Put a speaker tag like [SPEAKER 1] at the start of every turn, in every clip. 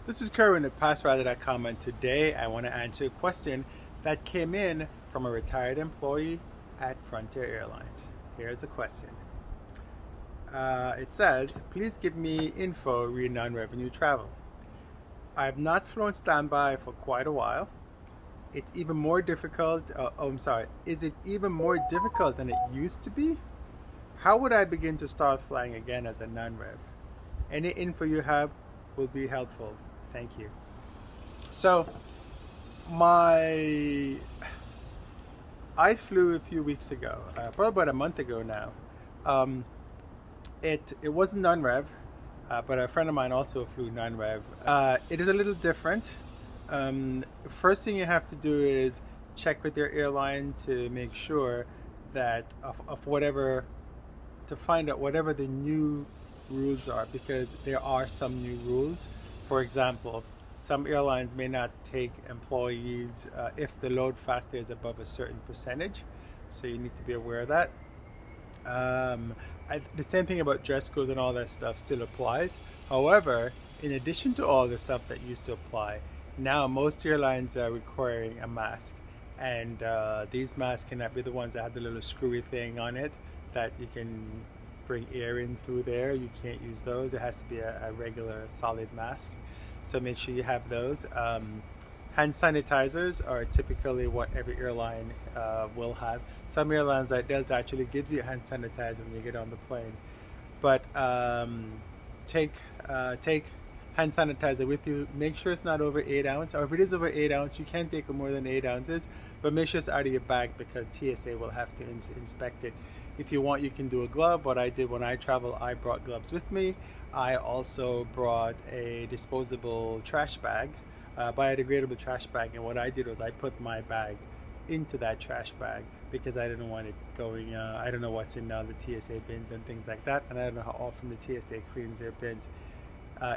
[SPEAKER 1] This is Kerwin at Passrider.com, and today I want to answer a question that came in from a retired employee at Frontier Airlines. Here's the question. It says, please give me info re non-revenue travel. I have not flown standby for quite a while. It's even more difficult. Is it even more difficult than it used to be? How would I begin to start flying again as a non-rev? Any info you have will be helpful. Thank you. So, my I flew a few weeks ago, probably about a month ago now. Um, it wasn't non-rev, but a friend of mine also flew non-rev. It is a little different. First thing you have to do is check with your airline to make sure that of whatever to find out whatever the new rules are, because there are some new rules. For example, some airlines may not take employees if the load factor is above a certain percentage, so you need to be aware of that. The same thing about dress codes and all that stuff still applies. However, in addition to all the stuff that used to apply, now most airlines are requiring a mask, and these masks cannot be the ones that have the little screwy thing on it that you can bring air in through there. You can't use those. It has to be a regular solid mask. So make sure you have those. Hand sanitizers are typically what every airline will have. Some airlines like Delta actually gives you a hand sanitizer when you get on the plane. But take hand sanitizer with you. Make sure it's not over 8 ounce, or if it is over 8 ounce, you can't take more than 8 ounces. But make sure it's out of your bag because TSA will have to inspect it. If you want, you can do a glove. What I did when I travel, I brought gloves with me. I also brought a disposable trash bag, biodegradable trash bag. And what I did was I put my bag into that trash bag because I didn't want it going. I don't know what's in the TSA bins and things like that, and I don't know how often the TSA cleans their bins.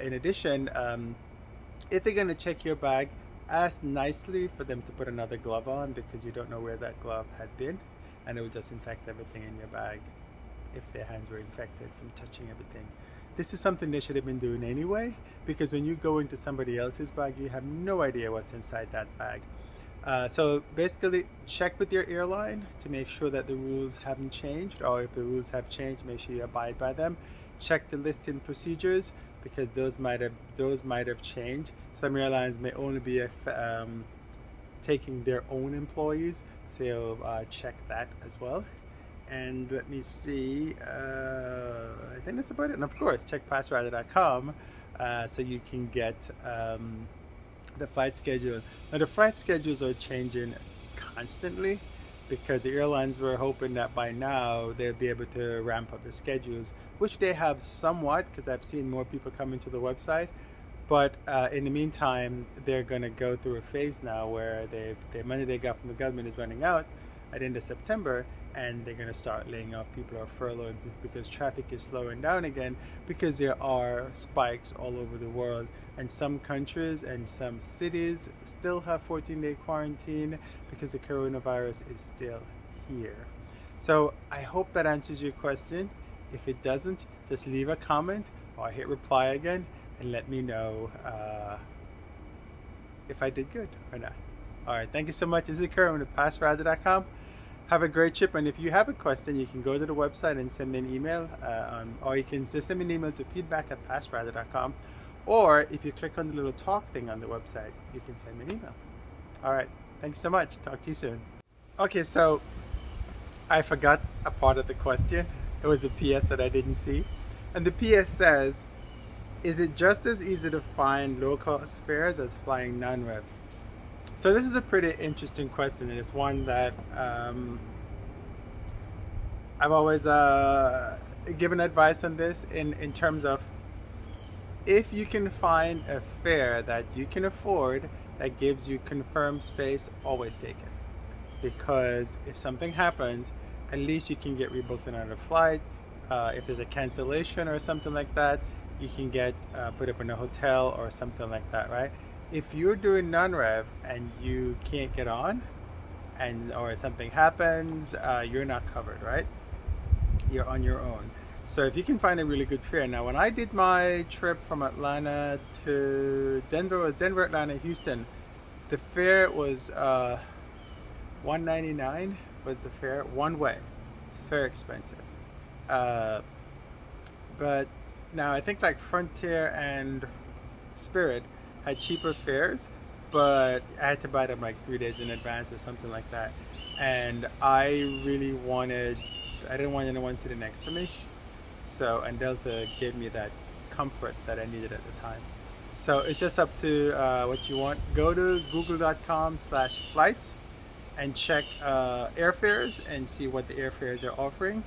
[SPEAKER 1] In addition, if they're going to check your bag, ask nicely for them to put another glove on because you don't know where that glove had been, and it will just infect everything in your bag if their hands were infected from touching everything. This is something they should have been doing anyway, because when you go into somebody else's bag, you have no idea what's inside that bag. So basically, check with your airline to make sure that the rules haven't changed, or if the rules have changed, make sure you abide by them. Check the listing procedures because those might have changed. Some airlines may only be taking their own employees, so check that as well. And let me see, I think that's about it. And of course, check Passrider.com so you can get the flight schedule. Now the flight schedules are changing constantly because the airlines were hoping that by now they'll be able to ramp up the schedules, which they have somewhat because I've seen more people coming to the website. But in the meantime, they're going to go through a phase now where the money they got from the government is running out at the end of September, and they're going to start laying off people or furloughed because traffic is slowing down again because there are spikes all over the world, and some countries and some cities still have 14-day quarantine because the coronavirus is still here. So I hope that answers your question. If it doesn't, just leave a comment or hit reply again and let me know if I did good or not. All right, thank you so much. This is Kerwin at Passrider.com. Have a great trip, and if you have a question, you can go to the website and send me an email, or you can just send me an email to feedback@Passrider.com, or if you click on the little talk thing on the website, you can send me an email. All right, thanks so much. Talk to you soon. Okay, so I forgot a part of the question. It was the PS that I didn't see, and the PS says, is it just as easy to find low-cost fares as flying non-rev? So this is a pretty interesting question, and it's one that I've always given advice on this in terms of if you can find a fare that you can afford that gives you confirmed space, always take it. Because if something happens, at least you can get rebooked another flight. If there's a cancellation or something like that, you can get put up in a hotel or something like that, right? If you're doing non-rev and you can't get on, or something happens, you're not covered, right? You're on your own. So if you can find a really good fare. Now, when I did my trip from Atlanta to Denver, was Denver, Atlanta, Houston, the fare was $199 was the fare one way. It's very expensive. Uh, but now I think like Frontier and Spirit had cheaper fares, but I had to buy them like 3 days in advance or something like that. And I really I didn't want anyone sitting next to me. So, and Delta gave me that comfort that I needed at the time. So it's just up to what you want. Go to google.com/flights and check airfares and see what the airfares are offering.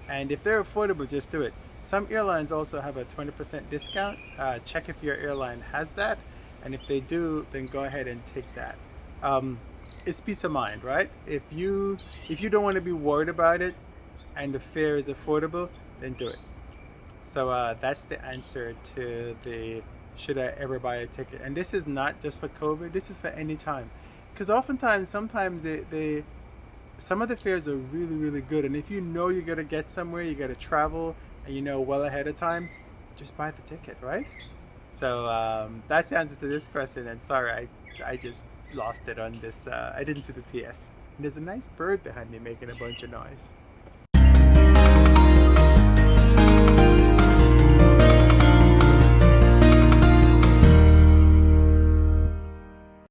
[SPEAKER 1] And if they're affordable, just do it. Some airlines also have a 20% discount. Check if your airline has that. And if they do, then go ahead and take that. It's peace of mind, right? If you don't want to be worried about it and the fare is affordable, then do it. So that's the answer to the should I ever buy a ticket. And this is not just for COVID, this is for any time. Because sometimes some of the fares are really, really good. And if you know you're going to get somewhere, you got to travel, and you know well ahead of time, just buy the ticket, right? So that's the answer to this question. And sorry, I just lost it on this. I didn't see the PS. And there's a nice bird behind me making a bunch of noise.